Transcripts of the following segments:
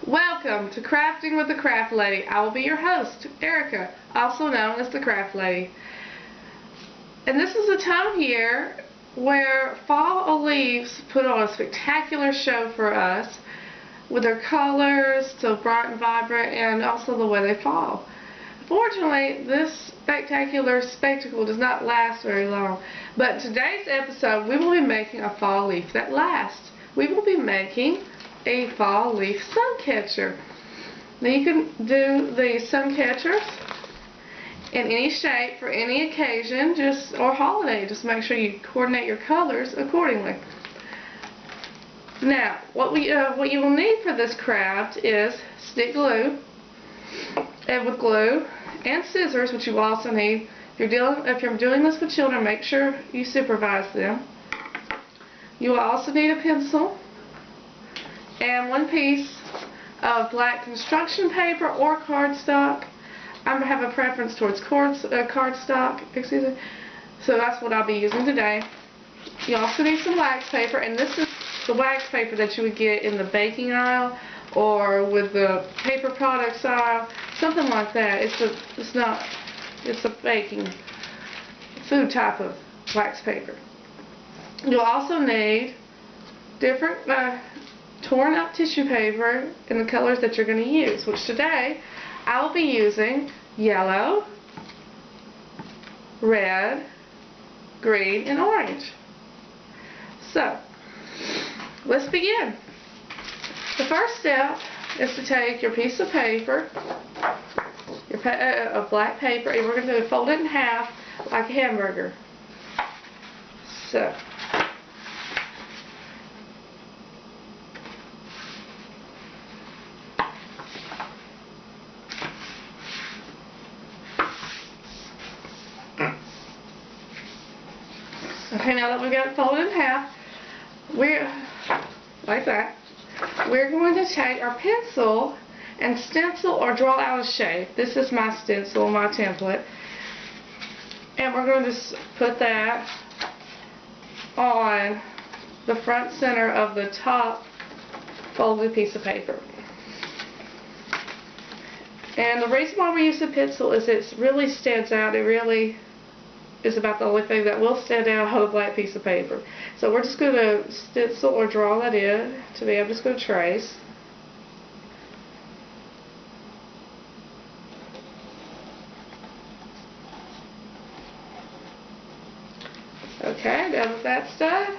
Welcome to Crafting with the Craft Lady. I will be your host, Erica, also known as the Craft Lady. And this is a time of year where fall leaves put on a spectacular show for us with their colors so bright and vibrant, and also the way they fall. Fortunately, this spectacular spectacle does not last very long, but in today's episode we will be making a fall leaf that lasts. We will be making a fall leaf sun catcher. Now you can do the sun catchers in any shape for any occasion, or holiday. Just make sure you coordinate your colors accordingly. Now, what you will need for this craft is stick glue, and with glue and scissors, which you will also need. If you're doing this with children, make sure you supervise them. You will also need a pencil and one piece of black construction paper or cardstock. I have a preference towards cardstock, so that's what I'll be using today. You also need some wax paper, and this is the wax paper that you would get in the baking aisle or with the paper products aisle, something like that. It's a baking food type of wax paper. You'll also need different torn up tissue paper in the colors that you're going to use, which today I will be using yellow, red, green, and orange. So, let's begin. The first step is to take your piece of paper, of black paper, and we're going to fold it in half like a hamburger. So, okay, now that we've got it folded in half, like that, we're going to take our pencil and stencil or draw out a shape. This is my stencil, my template, and we're going to put that on the front center of the top folded piece of paper. And the reason why we use the pencil is it really stands out. It really is about the only thing that will stand out on a black piece of paper. So we're just going to stencil or draw that in. To me, I'm just going to trace. Okay, now that that's done,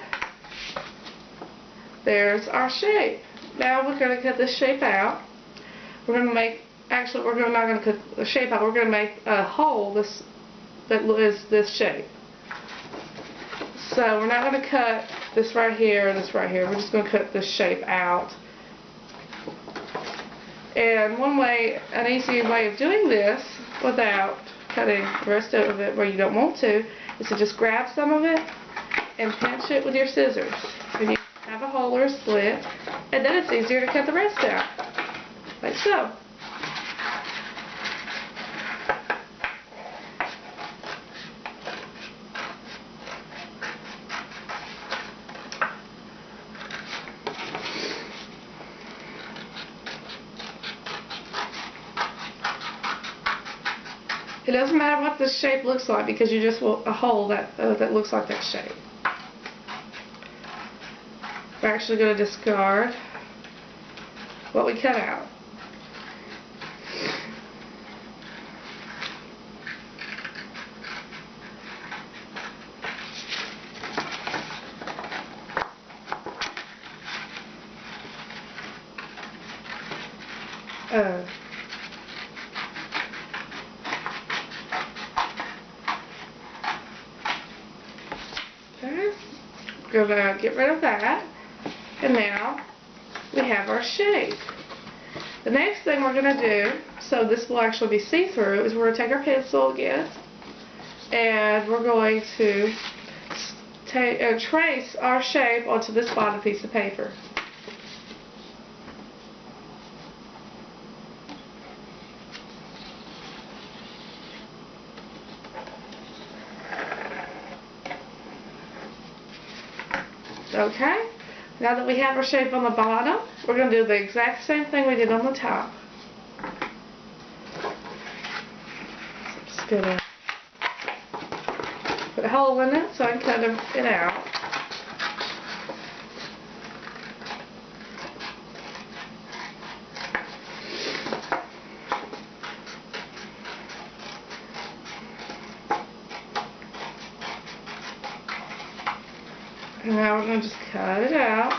there's our shape. Now we're going to cut this shape out. We're going to make, actually we're not going to cut the shape out, we're going to make a hole that is this shape. So we're not going to cut this right here and this right here. We're just going to cut this shape out. And an easy way of doing this without cutting the rest of it where you don't want to is to just grab some of it and pinch it with your scissors. And you have a hole or a slit, and then it's easier to cut the rest out. Like so. It doesn't matter what the shape looks like, because you just want a hole that looks like that shape. We're actually going to discard what we cut out. Okay, going to get rid of that, and now we have our shape. The next thing we're going to do, so this will actually be see-through, is we're going to take our pencil again, and we're going to trace our shape onto this bottom piece of paper. Okay, now that we have our shape on the bottom, we're going to do the exact same thing we did on the top. Just going to put a hole in it so I can cut it out. And now we're going to just cut it out.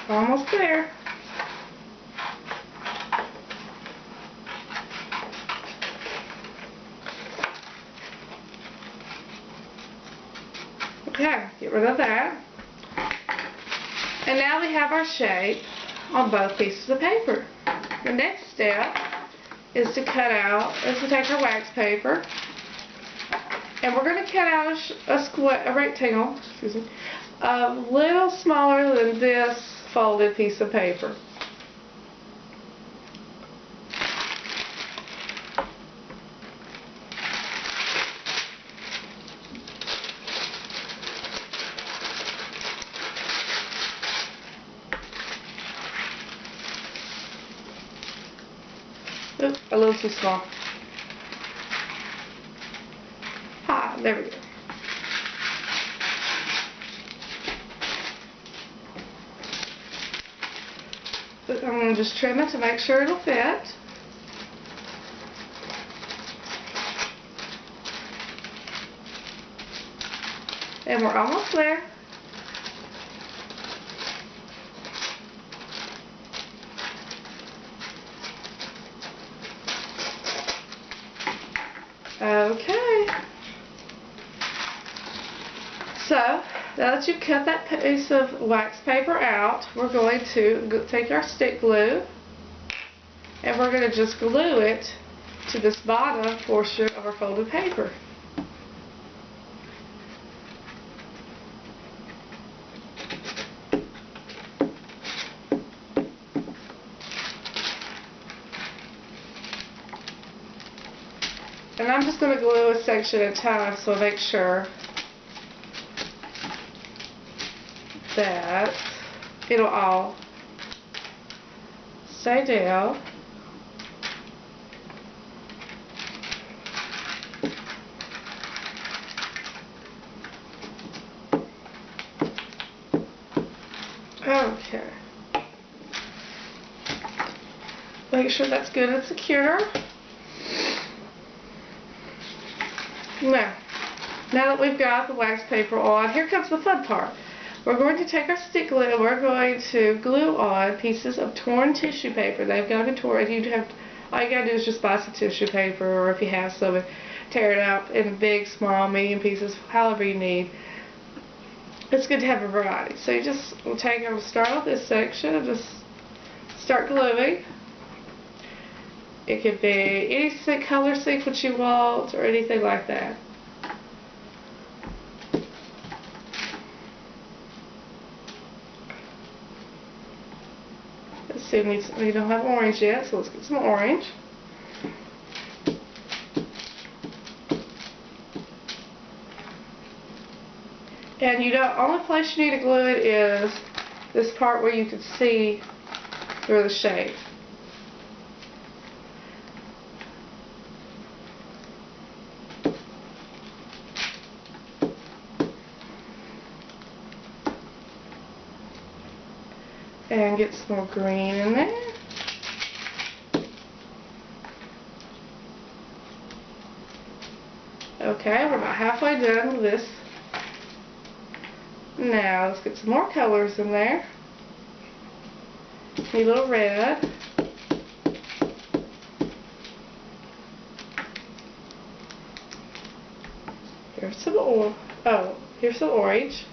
Almost there. Okay, get rid of that. And now we have our shape on both pieces of paper. The next step is to take our wax paper, and we're going to cut out a rectangle, a little smaller than this folded piece of paper. Oops, a little too small. There we go. But I'm going to just trim it to make sure it'll fit. And we're almost there. Okay. So, now that you've cut that piece of wax paper out, we're going to take our stick glue and we're going to just glue it to this bottom portion of our folded paper. And I'm just going to glue a section at a time, so make sure that it'll all stay down. Okay. Make sure that's good and secure. Now that we've got the wax paper on, here comes the fun part. We're going to take our stick glue and we're going to glue on pieces of torn tissue paper. They've got to be torn. All you got to do is just buy some tissue paper, or if you have some, tear it out in big, small, medium pieces, however you need. It's good to have a variety. So we'll start with this section and just start gluing. It could be any color sequence you want or anything like that. Let's see, we don't have orange yet, so let's get some orange. And only place you need to glue it is this part where you can see through the shape. And get some more green in there. Okay, we're about halfway done with this. Now let's get some more colors in there. A little red. Here's some orange.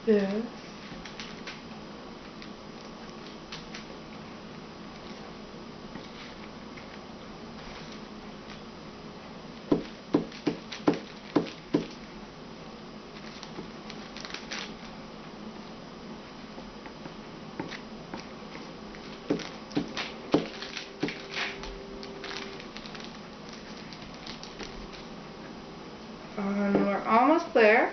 this. And we're almost there.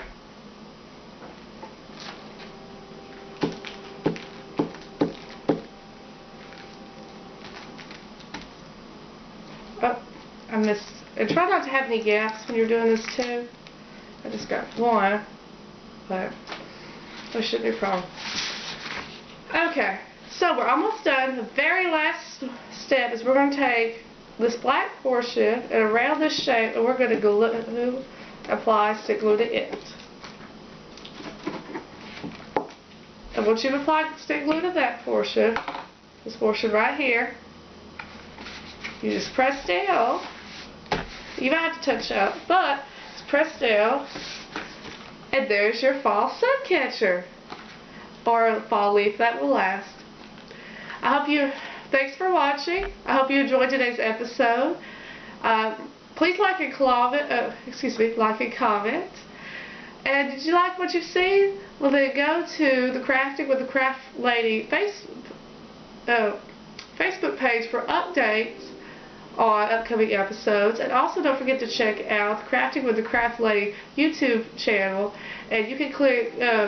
Oh, I missed. And try not to have any gaps when you're doing this too. I just got one, but there shouldn't be a problem. Okay, so we're almost done. The very last step is we're going to take this black portion and around this shape, and we're going to glue, apply stick glue to it. And once you've applied stick glue to that portion, this portion right here, you just press down. You might have to touch up, but just press down, and there's your fall sun catcher, or a fall leaf that will last. Thanks for watching. I hope you enjoyed today's episode. Please like and comment. Like and comment. And did you like what you've seen? Well, then go to the Crafting with the Craft Lady Facebook page for updates on upcoming episodes, and also don't forget to check out the Crafting with the Craft Lady YouTube channel, and you can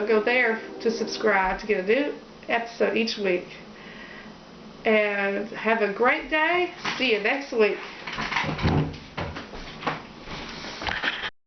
go there to subscribe to get a new episode each week. And have a great day. See you next week.